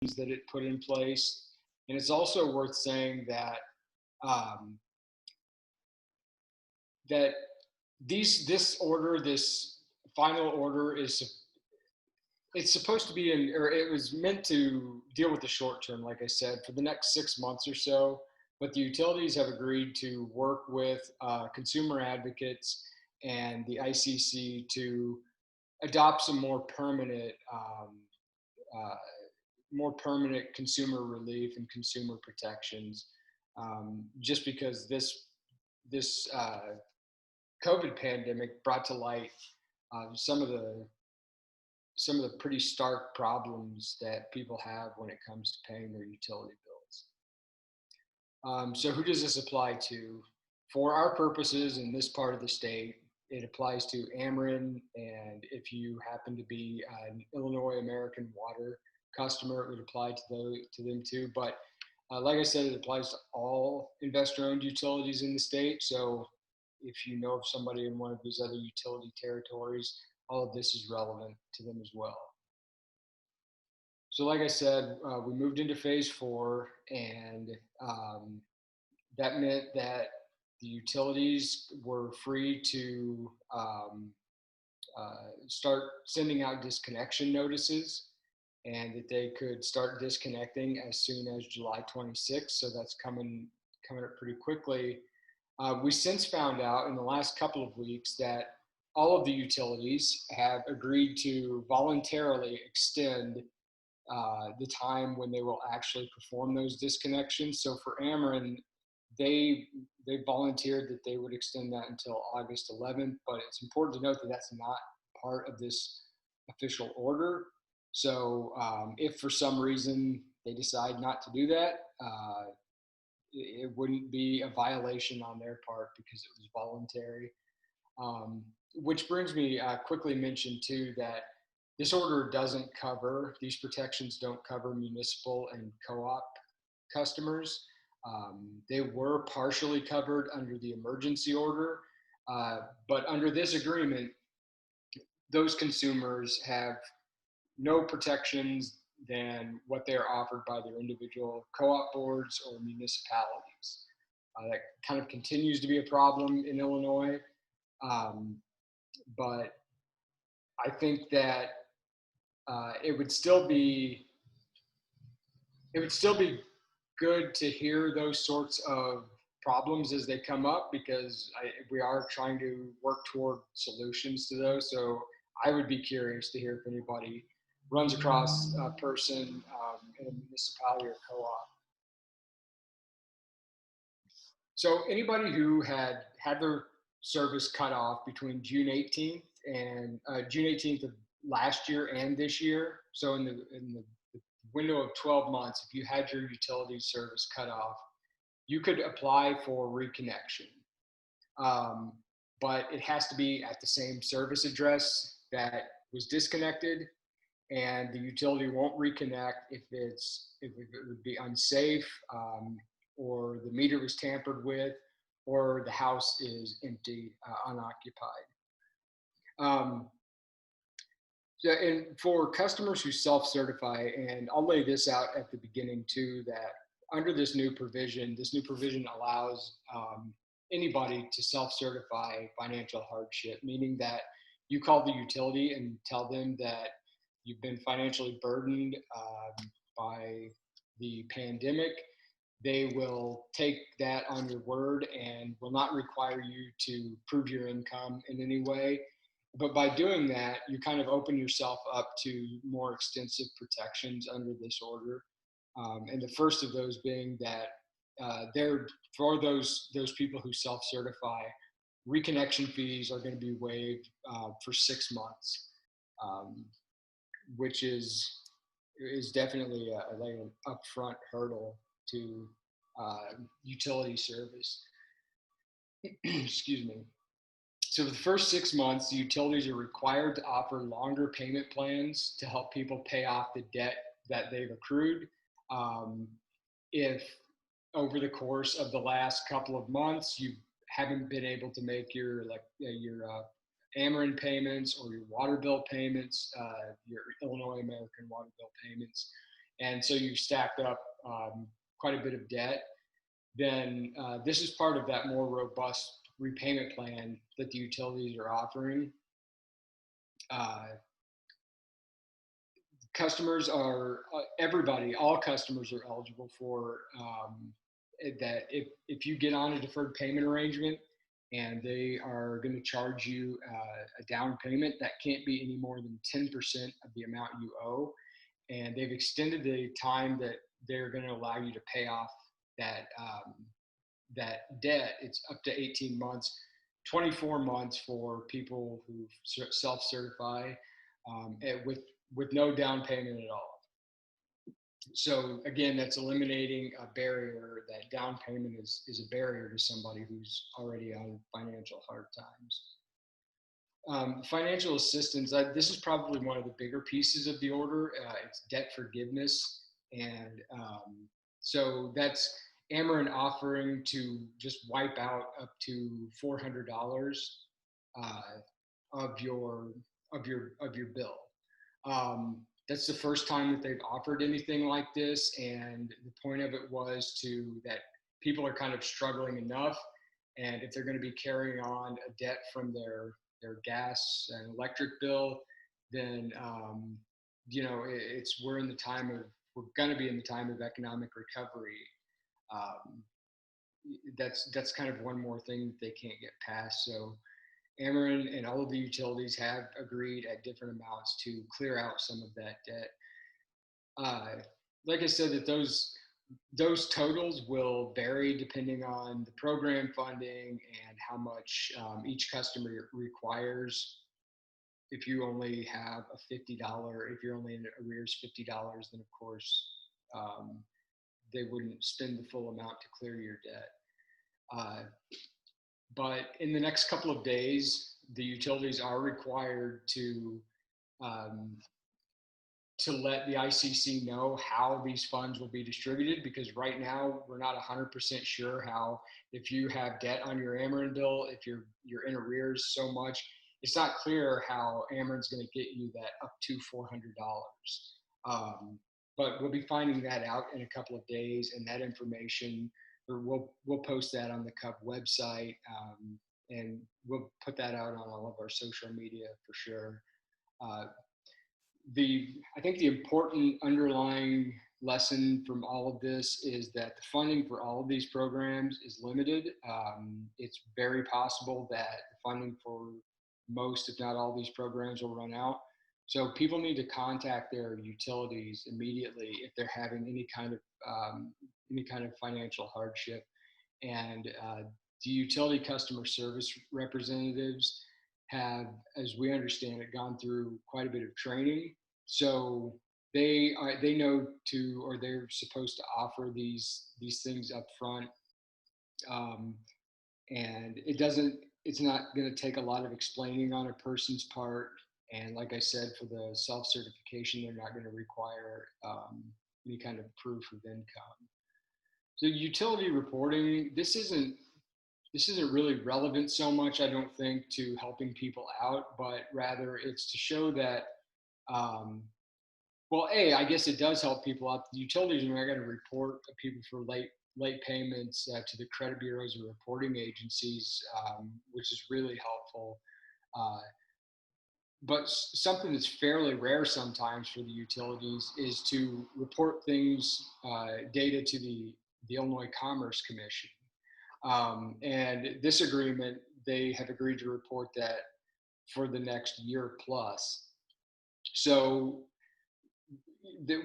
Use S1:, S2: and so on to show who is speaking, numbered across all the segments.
S1: that it put in place. And it's also worth saying that um, that this final order it's supposed to be or it was meant to deal with the short term, like I said, for the next 6 months or so. But the utilities have agreed to work with consumer advocates and the ICC to adopt some uh, more permanent consumer relief and consumer protections. Just because this COVID pandemic brought to light some of the pretty stark problems that people have when it comes to paying their utility bills. So who does this apply to? For our purposes in this part of the state, it applies to Ameren, and if you happen to be an Illinois American Water customer, it would apply to them too. But like I said, it applies to all investor-owned utilities in the state. So if you know of somebody in one of these other utility territories, all of this is relevant to them as well. So like I said, we moved into phase 4, and that meant that the utilities were free to start sending out disconnection notices, and that they could start disconnecting as soon as July 26th. So that's coming up pretty quickly. We since found out in the last couple of weeks that all of the utilities have agreed to voluntarily extend the time when they will actually perform those disconnections. So for Ameren, they volunteered that they would extend that until August 11th, but it's important to note that that's not part of this official order. So if for some reason they decide not to do that, it wouldn't be a violation on their part because it was voluntary. Which brings me quickly mention too that this order doesn't cover, these protections don't cover municipal and co-op customers. They were partially covered under the emergency order, but under this agreement, those consumers have no protections than what they are offered by their individual co-op boards or municipalities. That kind of continues to be a problem in Illinois, but I think that it would still be good to hear those sorts of problems as they come up, because we are trying to work toward solutions to those. So I would be curious to hear if anybody runs across a person in a municipality or co-op. So anybody who had their service cut off between June 18th and June 18th of last year and this year, so in the window of 12 months, if you had your utility service cut off, you could apply for reconnection. But it has to be at the same service address that was disconnected, and the utility won't reconnect if it would be unsafe, or the meter was tampered with, or the house is empty, unoccupied. So, and for customers who self-certify, and I'll lay this out at the beginning too, that under this new provision allows anybody to self-certify financial hardship, meaning that you call the utility and tell them that you've been financially burdened by the pandemic. They will take that on your word and will not require you to prove your income in any way. But by doing that, you kind of open yourself up to more extensive protections under this order. And the first of those being that for those people who self-certify, reconnection fees are going to be waived for 6 months, which is definitely like an upfront hurdle to utility service. Excuse me. So for the first 6 months, the utilities are required to offer longer payment plans to help people pay off the debt that they've accrued. If over the course of the last couple of months you haven't been able to make your Ameren payments or your water bill payments, your Illinois American water bill payments, and so you've stacked up quite a bit of debt, then this is part of that more robust repayment plan that the utilities are offering. Customers are all customers are eligible for that. If you get on a deferred payment arrangement and they are going to charge you a down payment, that can't be any more than 10% of the amount you owe, and they've extended the time that they're going to allow you to pay off that that debt. It's up to 18 months, 24 months for people who self-certify with no down payment at all. So again, that's eliminating a barrier. That down payment is a barrier to somebody who's already on financial hard times. Financial assistance, this is probably one of the bigger pieces of the order. It's debt forgiveness. And so that's Ameren offering to just wipe out up to $400 of your bill. That's the first time that they've offered anything like this, and the point of it was that people are kind of struggling enough, and if they're going to be carrying on a debt from their gas and electric bill, then we're going to be in the time of economic recovery. That's kind of one more thing that they can't get past. So Ameren and all of the utilities have agreed at different amounts to clear out some of that debt. Like I said, that those totals will vary depending on the program funding and how much each customer requires. If you only have a $50, if you're only in arrears $50, then of course they wouldn't spend the full amount to clear your debt. But in the next couple of days, the utilities are required to let the ICC know how these funds will be distributed, because right now we're not 100% sure how, if you have debt on your Ameren bill, if you're in arrears so much, it's not clear how Ameren's going to get you that up to $400. But we'll be finding that out in a couple of days, and that information, we'll post that on the CUB website, and we'll put that out on all of our social media for sure. I think the important underlying lesson from all of this is that the funding for all of these programs is limited. It's very possible that the funding for most, if not all, these programs will run out. So people need to contact their utilities immediately if they're having any kind of financial hardship. And the utility customer service representatives have, as we understand it, gone through quite a bit of training. So they know or they're supposed to offer these things up front. And it's not going to take a lot of explaining on a person's part. And like I said, for the self-certification, they're not going to require any kind of proof of income. So utility reporting, this isn't really relevant so much, I don't think, to helping people out, but rather it's to show that, I guess it does help people out. The utilities are not going to report people for late payments to the credit bureaus or reporting agencies, which is really helpful. But something that's fairly rare sometimes for the utilities is to report data to the Illinois Commerce Commission. And this agreement, they have agreed to report that for the next year plus. So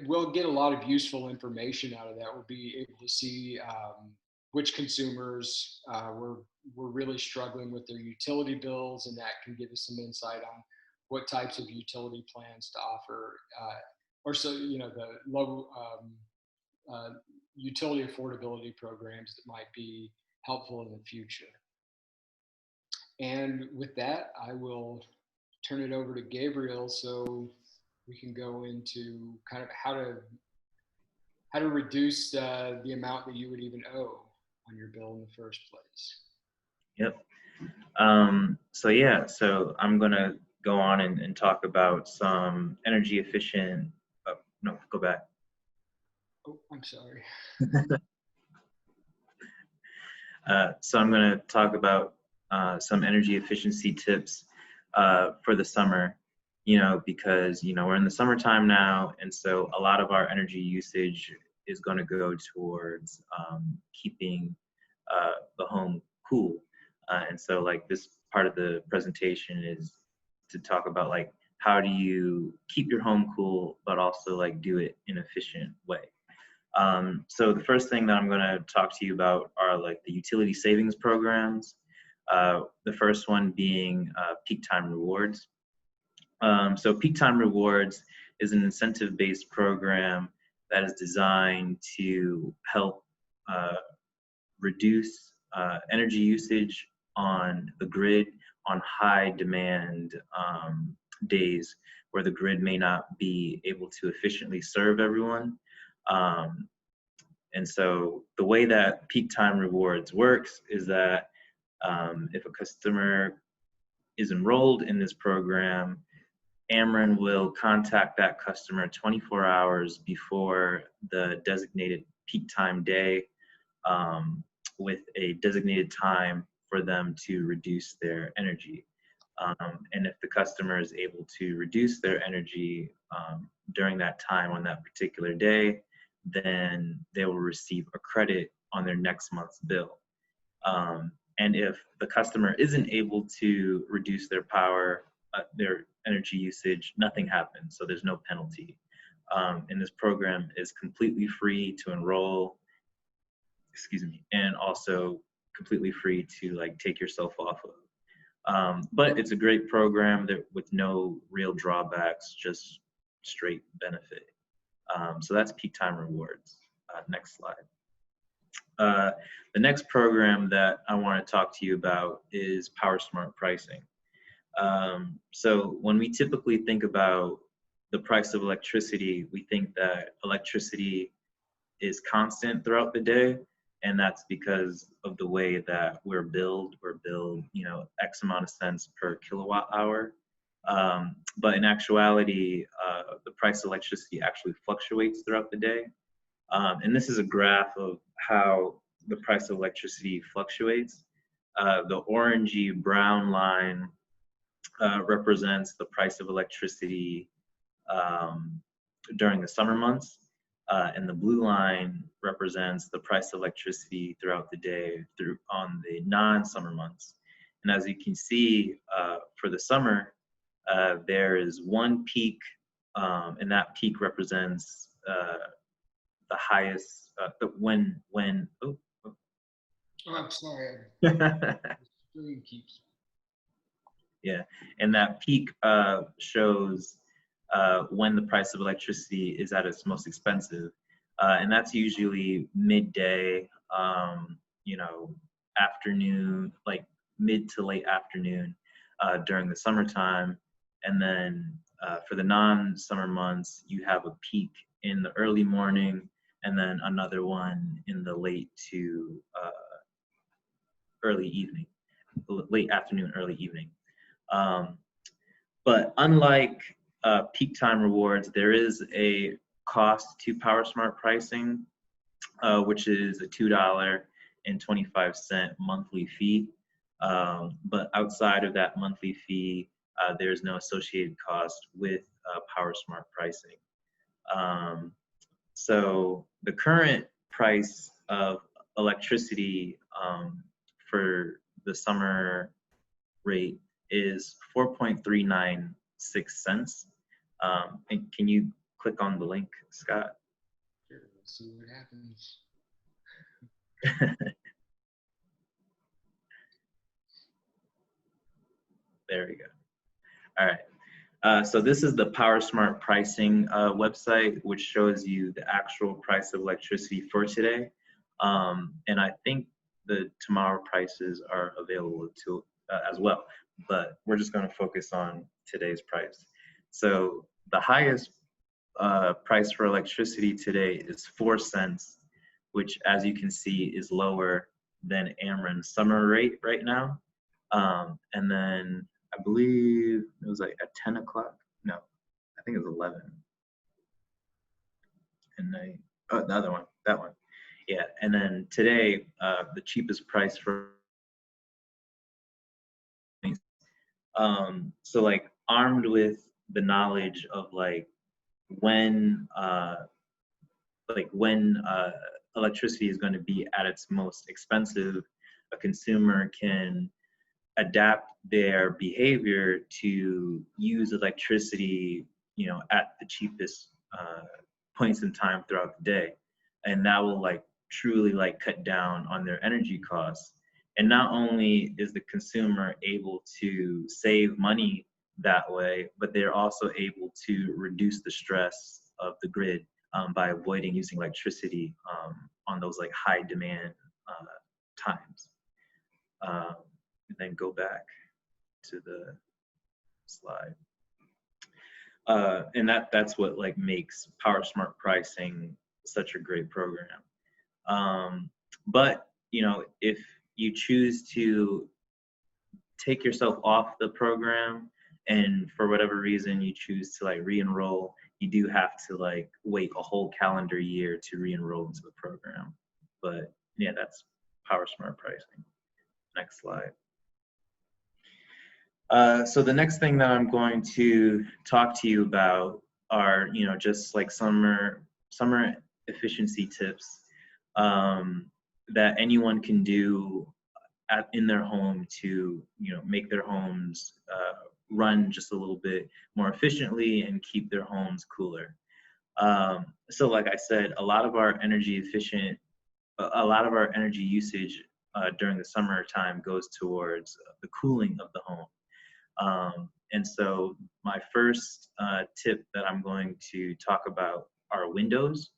S1: we'll get a lot of useful information out of that. We'll be able to see which consumers were really struggling with their utility bills, and that can give us some insight on what types of utility plans to offer, the low utility affordability programs that might be helpful in the future. And with that, I will turn it over to Gabriel so we can go into kind of how to reduce the amount that you would even owe on your bill in the first place.
S2: Yep. So I'm going to go on and talk about some energy efficient, go back.
S1: Oh, I'm sorry.
S2: So I'm going to talk about some energy efficiency tips for the summer, because, we're in the summertime now. And so a lot of our energy usage is going to go towards keeping the home cool. And so like this part of the presentation is to talk about like, how do you keep your home cool, but also like do it in an efficient way. So the first thing that I'm going to talk to you about are like the utility savings programs. The first one being peak time rewards. So peak time rewards is an incentive-based program that is designed to help reduce energy usage on the grid on high demand days where the grid may not be able to efficiently serve everyone. And so the way that peak time rewards works is that if a customer is enrolled in this program, Ameren will contact that customer 24 hours before the designated peak time day with a designated time for them to reduce their energy. And if the customer is able to reduce their energy during that time on that particular day, then they will receive a credit on their next month's bill. And if the customer isn't able to reduce their power, their energy usage, nothing happens. So there's no penalty. And this program is completely free to enroll, and also completely free to like take yourself off of. But it's a great program that with no real drawbacks, just straight benefit. So that's peak time rewards. Next slide. The next program that I want to talk to you about is Power Smart pricing. So when we typically think about the price of electricity, we think that electricity is constant throughout the day. And that's because of the way that we're billed, X amount of cents per kilowatt hour. But in actuality, the price of electricity actually fluctuates throughout the day. And this is a graph of how the price of electricity fluctuates. The orangey brown line represents the price of electricity during the summer months. And the blue line represents the price of electricity throughout the day on the non-summer months. And as you can see, for the summer, there is one peak, and that peak represents the highest,
S1: Oh, I'm sorry. Screen keeps.
S2: Yeah, and that peak shows when the price of electricity is at its most expensive. And that's usually midday, afternoon, like mid to late afternoon during the summertime. And then for the non-summer months, you have a peak in the early morning and then another one in the late to early evening, late afternoon, early evening. But unlike peak time rewards, there is a cost to Power Smart pricing, which is a $2.25 monthly fee. But outside of that monthly fee, there's no associated cost with Power Smart pricing. So the current price of electricity for the summer rate is 4.396 cents. And can you click on the link, Scott?
S1: Sure, let's see what happens.
S2: There we go. All right. So this is the Power Smart pricing website, which shows you the actual price of electricity for today. And I think the tomorrow prices are available too as well, but we're just going to focus on today's price. So the highest price for electricity today is 4 cents, which as you can see is lower than Ameren's summer rate right now. And then I believe it was like at 10 o'clock. No, I think it was 11 at night. Oh, the other one, that one. Yeah, and then today, the cheapest price for so like armed with the knowledge of when uh when electricity is going to be at its most expensive, a consumer can adapt their behavior to use electricity, at the cheapest points in time throughout the day, and that will truly cut down on their energy costs. And not only is the consumer able to save money that way, but they're also able to reduce the stress of the grid by avoiding using electricity on those high demand times. And then go back to the slide. And that's what makes Power Smart pricing such a great program. But if you choose to take yourself off the program, and for whatever reason you choose to re-enroll, you do have to wait a whole calendar year to re-enroll into the program. But yeah, that's Power Smart pricing. Next slide. So the next thing that I'm going to talk to you about are, just summer efficiency tips that anyone can do in their home to, make their homes run just a little bit more efficiently and keep their homes cooler. So like I said, a lot of our energy usage during the summertime goes towards the cooling of the home. And so my first tip that I'm going to talk about are windows.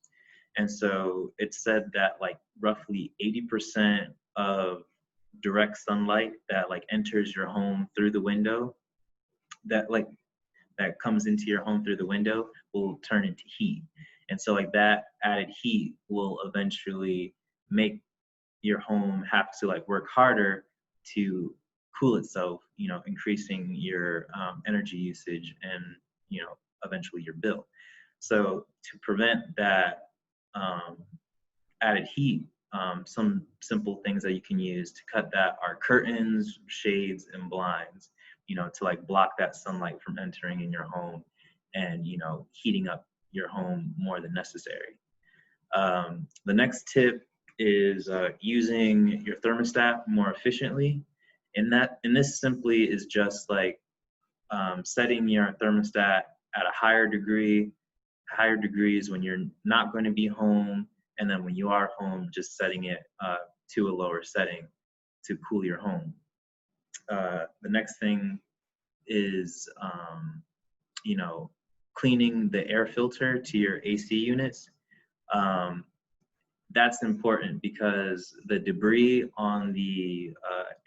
S2: And so it's said that roughly 80% of direct sunlight that enters your home through the window, that comes into your home through the window, will turn into heat. And so that added heat will eventually make your home have to work harder to cool itself, increasing your energy usage and, eventually your bill. So to prevent that added heat, some simple things that you can use to cut that are curtains, shades, and blinds, to block that sunlight from entering in your home and, heating up your home more than necessary. The next tip is using your thermostat more efficiently. And this simply is just setting your thermostat at a higher degrees when you're not going to be home, and then when you are home, just setting it to a lower setting to cool your home. The next thing is cleaning the air filter to your AC units. That's important because the debris on the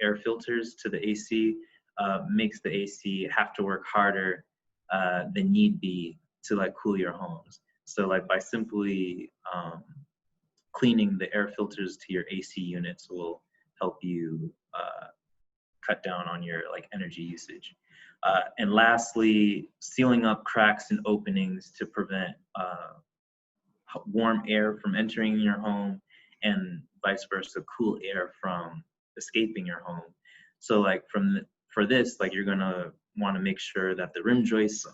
S2: air filters to the AC makes the AC have to work harder than need be to cool your homes. So by simply cleaning the air filters to your AC units will help you cut down on your energy usage. And lastly, sealing up cracks and openings to prevent warm air from entering your home, and vice versa, cool air from escaping your home. So for this, you're gonna want to make sure that the rim joists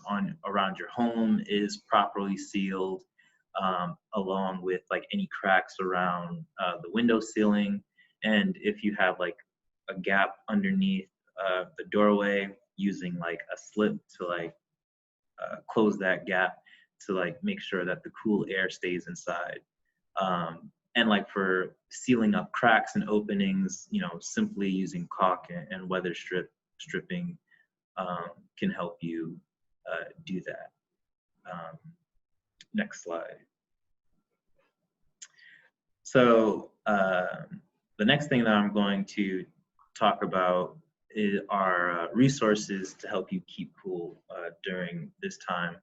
S2: around your home is properly sealed, along with any cracks around the window ceiling. And if you have a gap underneath the doorway, using a slip to close that gap to make sure that the cool air stays inside. And for sealing up cracks and openings, simply using caulk and weather stripping can help you do that. Next slide. So the next thing that I'm going to talk about are resources to help you keep cool during this time.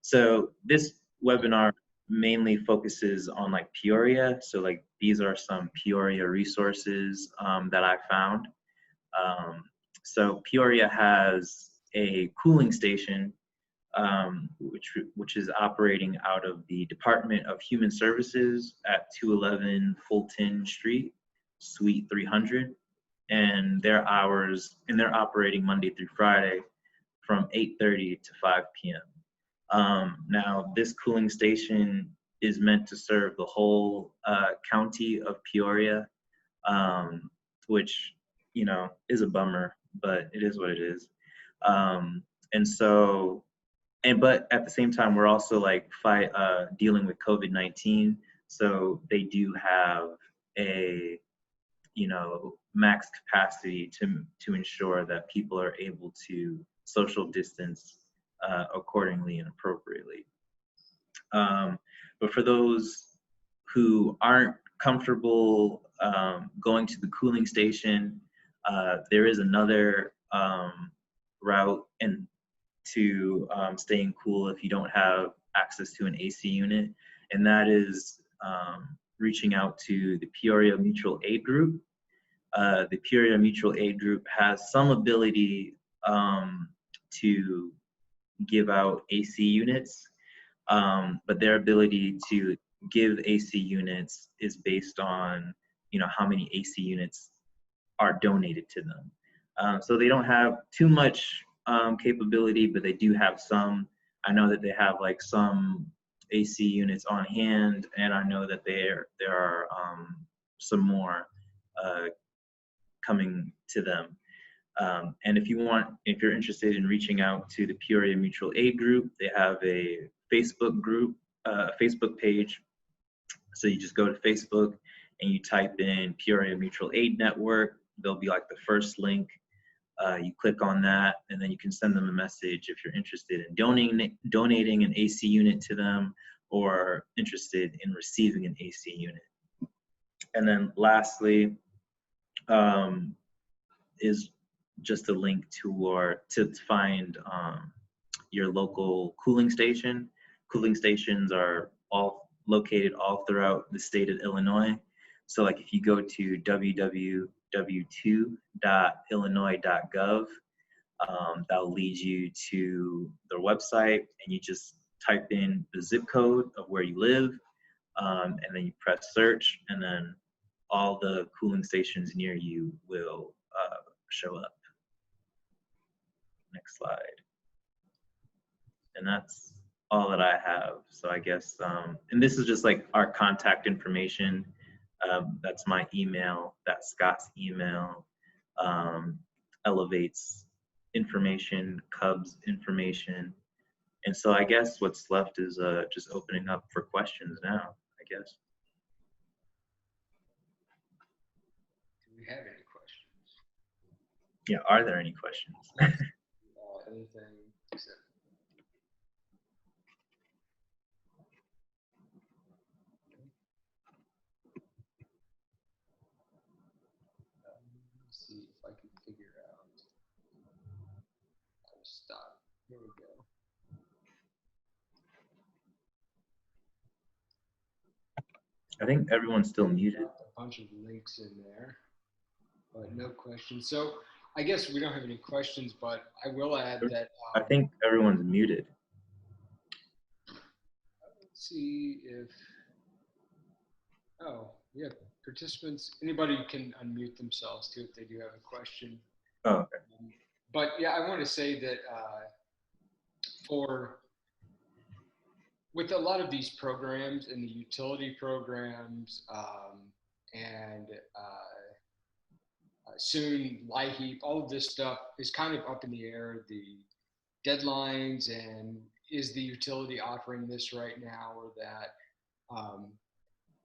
S2: So this webinar mainly focuses on Peoria. So these are some Peoria resources that I found. So Peoria has a cooling station which is operating out of the Department of Human Services at 211 Fulton Street, Suite 300. And they're operating Monday through Friday from 8:30 to 5 p.m. Now, this cooling station is meant to serve the whole county of Peoria, which, is a bummer, but it is what it is. And so, but at the same time, we're also like dealing with COVID-19. So they do have a, max capacity to ensure that people are able to social distance accordingly and appropriately. But for those who aren't comfortable going to the cooling station, there is another route and to staying cool if you don't have access to an AC unit, and that is reaching out to the Peoria Mutual Aid Group. The Peoria Mutual Aid Group has some ability to give out AC units, but their ability to give AC units is based on, how many AC units are donated to them. So they don't have too much capability, but they do have some. I know that they have like some AC units on hand, and I know that there are some more coming to them. And if you're interested in reaching out to the Peoria Mutual Aid Group, they have a Facebook group, Facebook page. So you just go to Facebook and you type in Peoria Mutual Aid Network. There'll be like the first link. You click on that, and then you can send them a message if you're interested in donating an AC unit to them or interested in receiving an AC unit. And then lastly, is just a link to find your local cooling station. Cooling stations are all located all throughout the state of Illinois. So like if you go to www.illinois.gov, that'll lead you to their website, and you just type in the zip code of where you live, and then you press search, and then all the cooling stations near you will show up. Next slide. And that's all that I have. So I guess, and this is just like our contact information. That's my email, that's Scott's email. Elevates information, Cubs information. And so I guess what's left is just opening up for questions now, I guess.
S1: Do we have any questions?
S2: Yeah, are there any questions?
S1: Anything except let's see if I can figure out how to stop. Here we go.
S2: I think everyone's still muted.
S1: A bunch of links in there, but no questions. So I guess we don't have any questions, but I will add that.
S2: I think everyone's muted.
S1: Let's see if. Oh, yeah, participants. Anybody can unmute themselves too if they do have a question.
S2: Oh, okay.
S1: But yeah, I want to say that with a lot of these programs and the utility programs and soon LIHEAP, all of this stuff is kind of up in the air. The deadlines and is the utility offering this right now or that?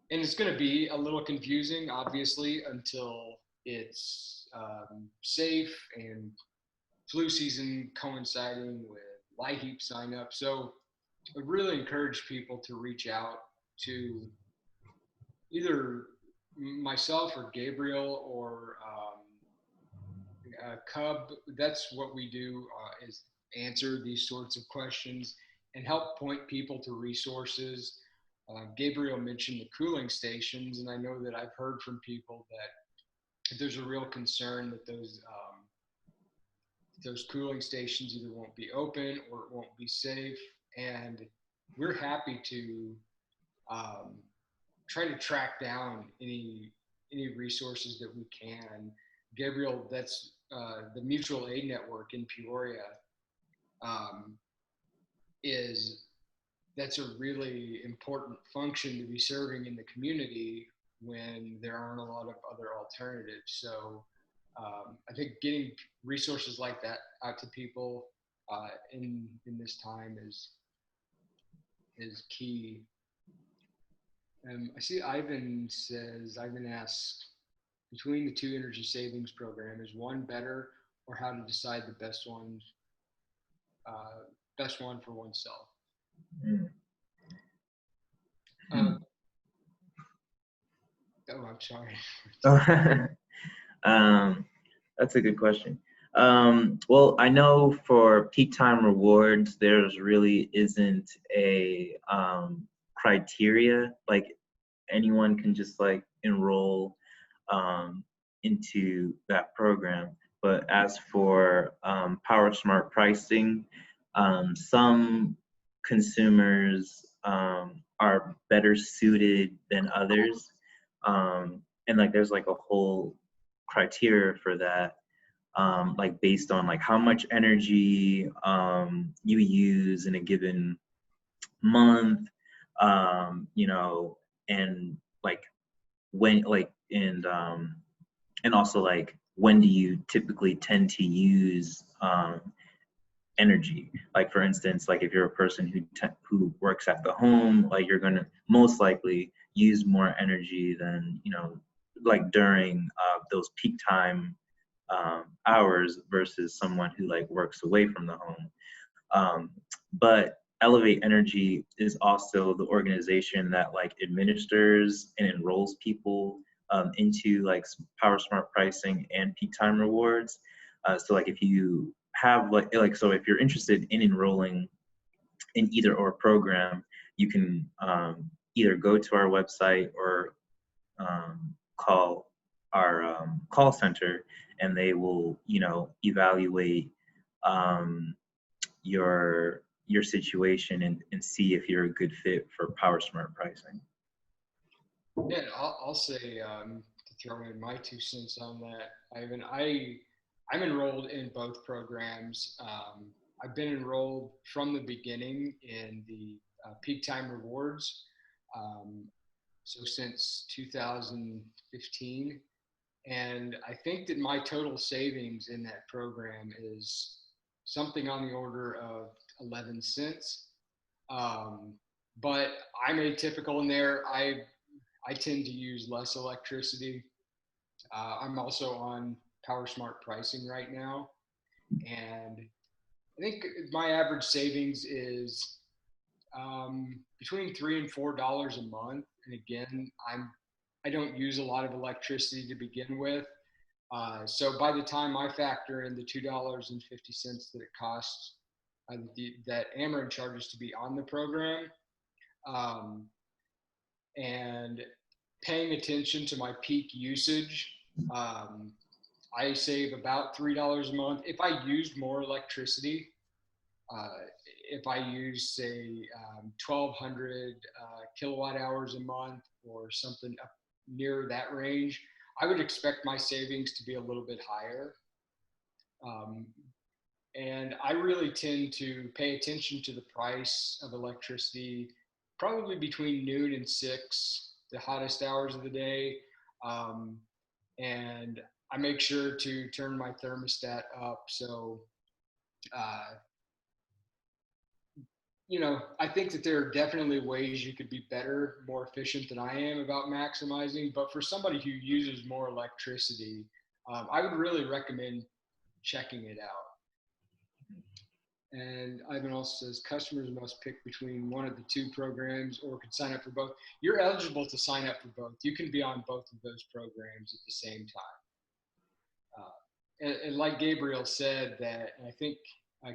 S1: And it's going to be a little confusing, obviously, until it's safe and flu season coinciding with LIHEAP sign up. So I really encourage people to reach out to either myself or Gabriel or Cub. That's what we do is answer these sorts of questions and help point people to resources. Gabriel mentioned the cooling stations, and I know that I've heard from people that there's a real concern that those those cooling stations either won't be open or it won't be safe. And we're happy to um, try to track down any resources that we can. Gabriel, that's the mutual aid network in Peoria. Um, is That's a really important function to be serving in the community when there aren't a lot of other alternatives. So I think getting resources like that out to people in this time is key. I see Ivan asks, between the two energy savings program, is one better, or how to decide the uh, best one for oneself?
S2: Mm.
S1: Uh, oh, I'm sorry.
S2: um, that's a good question. Well, I know for peak time rewards, there's really isn't a criteria. Like anyone can just like enroll into that program. But as for Power Smart pricing, some consumers are better suited than others. And like there's like a whole criteria for that, like based on like how much energy you use in a given month, you know, and like when like and also like when do you typically tend to use energy. Like for instance, like if you're a person who works at the home, like you're gonna most likely use more energy than, you know, like during those peak time hours versus someone who like works away from the home. But Elevate Energy is also the organization that like administers and enrolls people into like Power Smart pricing and peak time rewards. So like if you have like so if you're interested in enrolling in either or program, you can either go to our website or call our call center, and they will, you know, evaluate um, your situation and see if you're a good fit for Power Smart pricing.
S1: Yeah, I'll say to throw in my 2 cents on that, Ivan. I'm enrolled in both programs. I've been enrolled from the beginning in the peak time rewards, um, so since 2015, and I think that my total savings in that program is something on the order of 11 cents. Um, but I'm atypical in there. I tend to use less electricity. I'm also on Power Smart pricing right now, and I think my average savings is between $3 and $4 a month. And again, I don't use a lot of electricity to begin with, so by the time I factor in the $2.50 that it costs that Ameren charges to be on the program, um, and paying attention to my peak usage, um, I save about $3 a month. If I used more electricity, uh, if I use say 1,200 kilowatt hours a month or something up near that range, I would expect my savings to be a little bit higher. Um, and I really tend to pay attention to the price of electricity probably between noon and 6, the hottest hours of the day. Um, and I make sure to turn my thermostat up. So, uh, I think that there are definitely ways you could be better, more efficient than I am about maximizing. But for somebody who uses more electricity, I would really recommend checking it out. And Ivan also says customers must pick between one of the two programs or can sign up for both. You're eligible to sign up for both. You can be on both of those programs at the same time. And like Gabriel said, that I think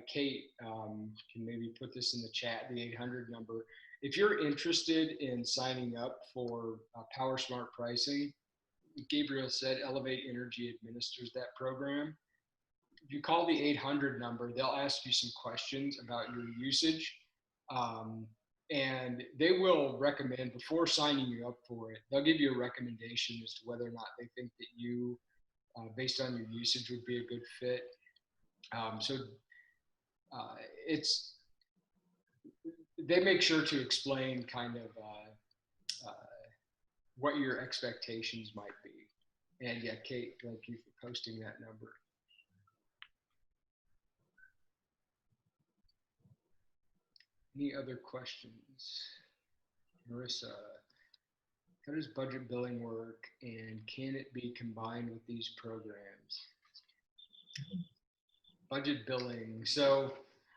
S1: Kate can maybe put this in the chat, the 800 number. If you're interested in signing up for Power Smart pricing, Gabriel said Elevate Energy administers that program. if you call the 800 number, they'll ask you some questions about your usage. Um, and they will recommend, before signing you up for it, they'll give you a recommendation as to whether or not they think that you, based on your usage, would be a good fit. So it's, they make sure to explain kind of uh, what your expectations might be. And yeah, Kate, thank you for posting that number. Any other questions? Marissa, how does budget billing work and can it be combined with these programs? Budget billing. So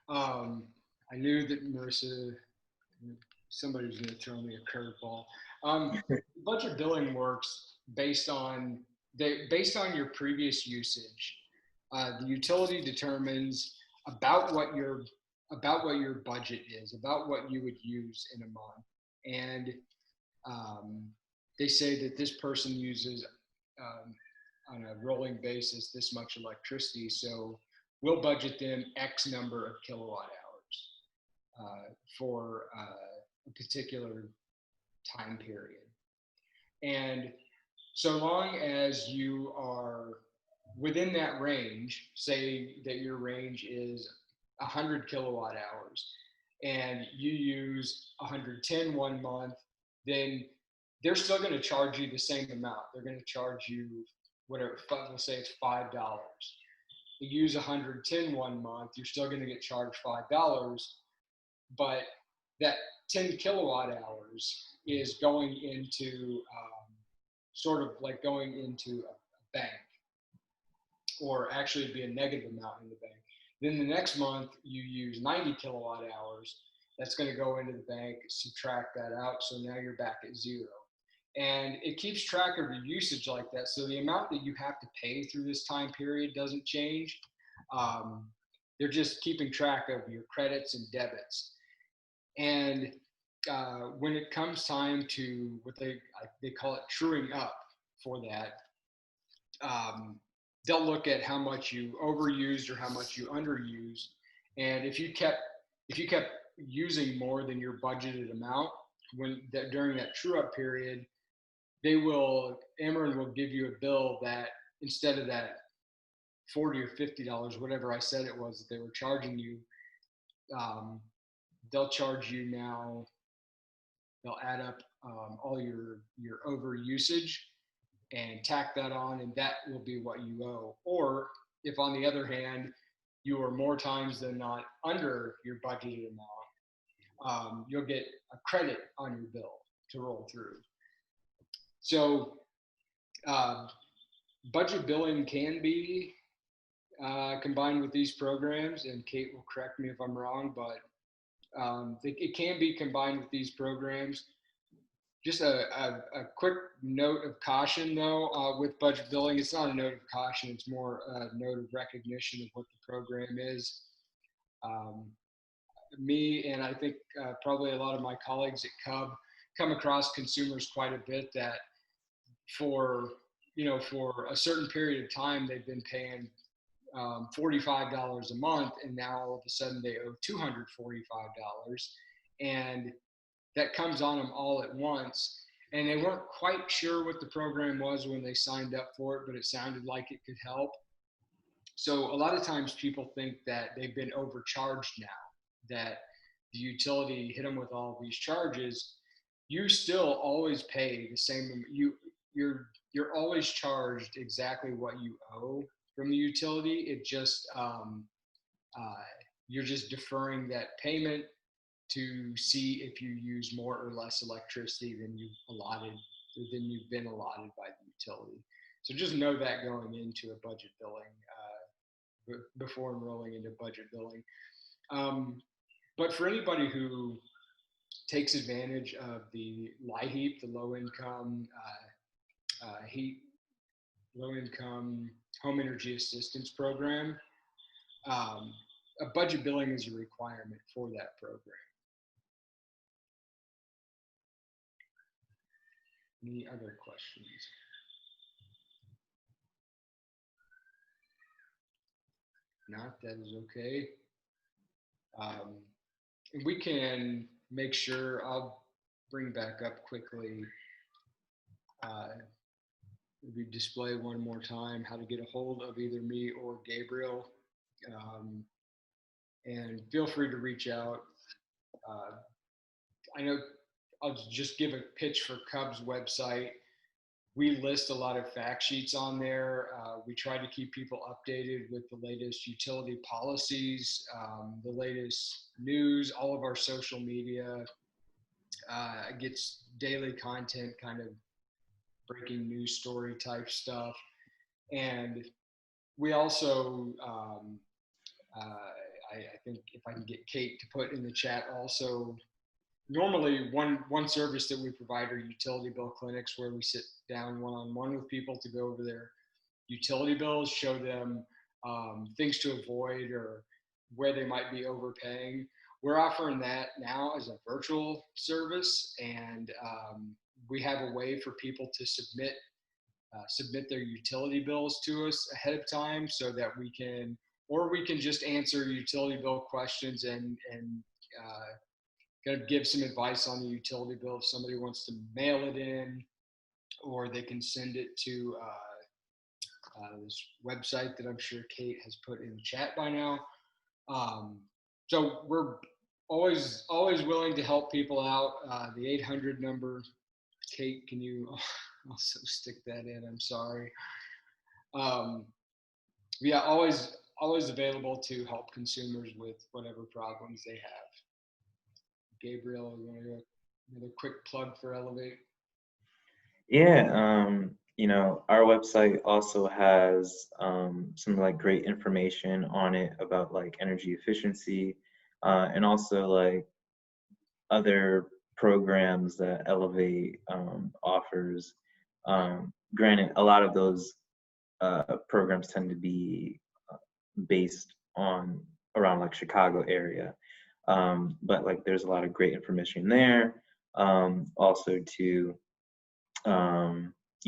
S1: I knew that Marissa, somebody was going to throw me a curveball. Budget billing works based on your previous usage. The utility determines about what your budget is, about what you would use in a month, and they say that this person uses on a rolling basis this much electricity, so we'll budget them X number of kilowatt hours for a particular time period. And so long as you are within that range, say that your range is 100 kilowatt hours and you use 110 one month, then they're still going to charge you the same amount. They're going to charge you whatever, we'll say it's $5. You use 110 one month, you're still going to get charged $5, but that 10 kilowatt hours is going into sort of like going into a bank, or actually be a negative amount in the bank. Then the next month you use 90 kilowatt hours, that's going to go into the bank, subtract that out, so now you're back at zero. And it keeps track of your usage like that, so the amount that you have to pay through this time period doesn't change. They're just keeping track of your credits and debits. And when it comes time to what they call it truing up for that, they'll look at how much you overused or how much you underused. And if you kept using more than your budgeted amount during that true up period, Ameren will give you a bill that instead of that $40 or $50, whatever I said it was that they were charging you, they'll charge you now. They'll add up all your over usage and tack that on, and that will be what you owe. Or if on the other hand you are more times than not under your budgeted amount, you'll get a credit on your bill to roll through. So budget billing can be combined with these programs, and Kate will correct me if I'm wrong, but it can be combined with these programs. Just a quick note of caution, though, with budget billing. It's not a note of caution. It's more a note of recognition of what the program is. Me and I think probably a lot of my colleagues at Cub come across consumers quite a bit that for a certain period of time they've been paying $45 a month, and now all of a sudden they owe $245, and that comes on them all at once. And they weren't quite sure what the program was when they signed up for it, but it sounded like it could help. So a lot of times people think that they've been overcharged now, that the utility hit them with all these charges. You still always pay the same. You're always charged exactly what you owe from the utility. It just you're just deferring that payment to see if you use more or less electricity than you've been allotted by the utility. So just know that going into a budget billing, before enrolling into budget billing. But for anybody who takes advantage of the LIHEAP, the low income home energy assistance program, a budget billing is a requirement for that program. Any other questions? not, that is okay. Um, and we can make sure, I'll bring back up quickly, uh, we display one more time how to get a hold of either me or Gabriel. Um, and feel free to reach out. Uh, I know I'll just give a pitch for Cubs website. We list a lot of fact sheets on there. We try to keep people updated with the latest utility policies, the latest news, all of our social media. Gets daily content, kind of breaking news story type stuff. And we also, I think if I can get Kate to put in the chat also, normally one service that we provide are utility bill clinics where we sit down one-on-one with people to go over their utility bills, show them things to avoid or where they might be overpaying. We're offering that now as a virtual service, and we have a way for people to submit their utility bills to us ahead of time so that we can, or we can just answer utility bill questions and kind of give some advice on the utility bill if somebody wants to mail it in, or they can send it to this website that I'm sure Kate has put in the chat by now. So we're always willing to help people out. The 800 number, Kate, can you also stick that in? I'm sorry. Yeah, always available to help consumers with whatever problems they have. Gabriel, you want to do another quick plug for Elevate?
S2: Yeah, our website also has some like great information on it about like energy efficiency, and also like other programs that Elevate offers. Granted, a lot of those programs tend to be based on around like Chicago area, but like there's a lot of great information there. Also to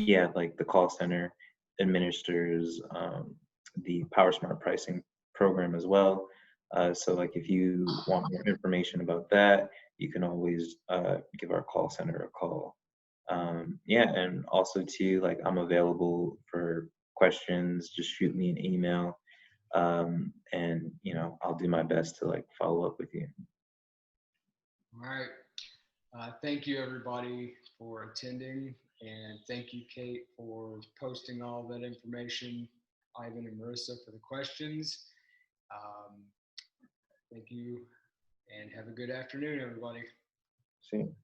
S2: yeah, like the call center administers the Power Smart pricing program as well. So like if you want more information about that, you can always give our call center a call. Yeah, and also too, like I'm available for questions. Just shoot me an email, and I'll do my best to like follow up with you.
S1: All right. Thank you, everybody, for attending. And thank you, Kate, for posting all that information, Ivan and Marissa for the questions. Um, thank you, and have a good afternoon, everybody.
S2: See you.